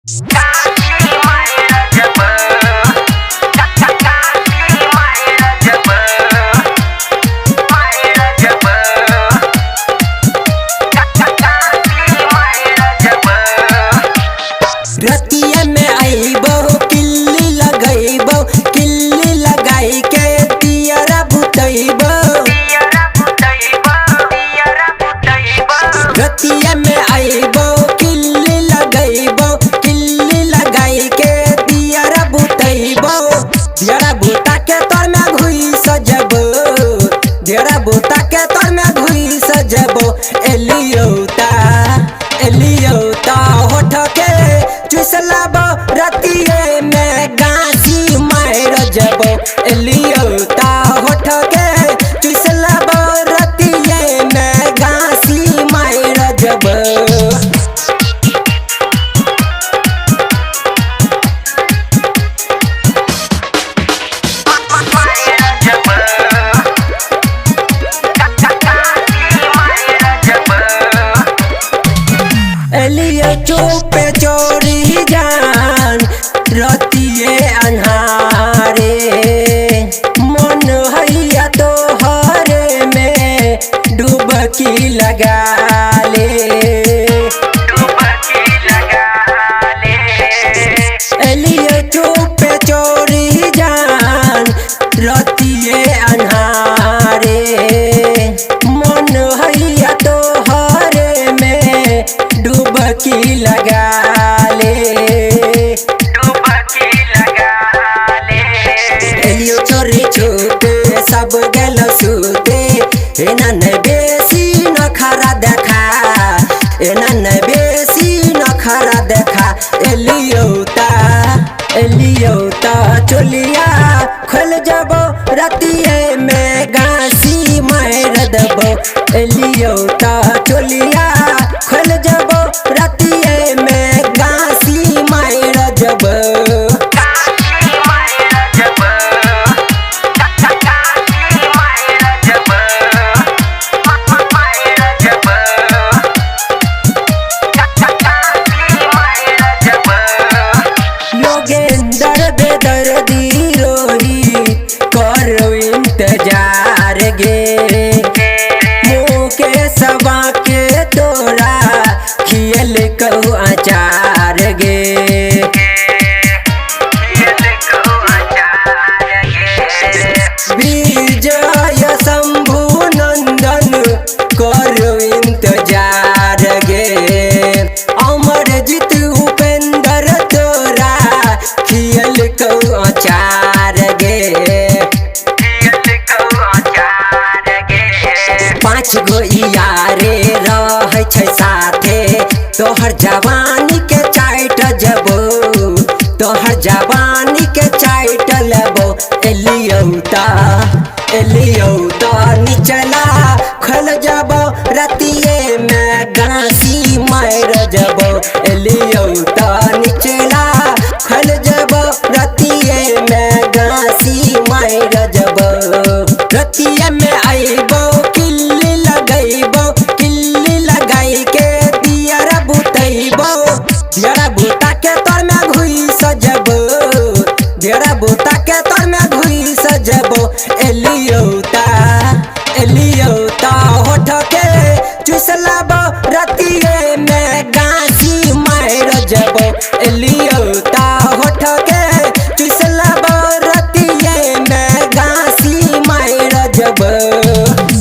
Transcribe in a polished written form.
रतिया में आईबो किल्ली लगैबो, किल्ली लगाई के दियरा बुतैबो। रतिया में आईबो किल्ली लगैबो, किल्ली लगाई के दियरा बुतैबो। दियरा बुता के तोर में घुई सजबो, दियरा बुता के तोर में घुई सजबो। एलियोता एलियोता होठ के चुसलाबो, रतिये में गांसी मार जबो। एलियोता होठ के चुसलाबो, रतिये में गांसी मार जबो। एलियो चुपे चोरी जान रतिये अन्हारे, मन हैया तो हरे में डुबकी लगा ले। एलियो चुपे चोरी जान रतिये अन्हारे, मन हैया तो हरे में डुबकी लगा ले। एलियो चोरी छुपे सब गेल सुते, एना न बेसी नखरा देखा, एना न बेसी नखरा देखा। एलियोता एलियोता चोलिया खोल जबो, रतिये में गांसी मार दबो। एलियोता चोलिया खोल जबो, रतिये में गांसी मार जबो। लोगेंदर बेदर्दी रोहित करो इंतजार गे, मुकेशवा के तोरा खियल कहू अचार गे। विजय शंभु नंदन करो इंतजार गे, अमरजीत उपेंद्र तोरा खियल कहू अचार गे। 5 गो यारे रहै छै साथे, तोहर जवानी के चाट जबो, तोहर जवानी के चाट लेबो। एलियोता एलियोता निचला खोल जबो, रतिये में गांसी मार जबो। एलियोता निचला खोल जबो, रतिये में गांसी मार जबो। रतिये में आईबो किल्ली लगैबो, किल्ली लगाई के दियरा बुतैबो। दियरा बुता के तोर में घुई सजबो, दियरा बुता के तोर में घुई सजबो। एलियोता एलियोता होठ के चुसलाबो, रतिये में गांसी मार जबो। एलियोता होठ के चुसलाबो, रतिये में गांसी मार जबो।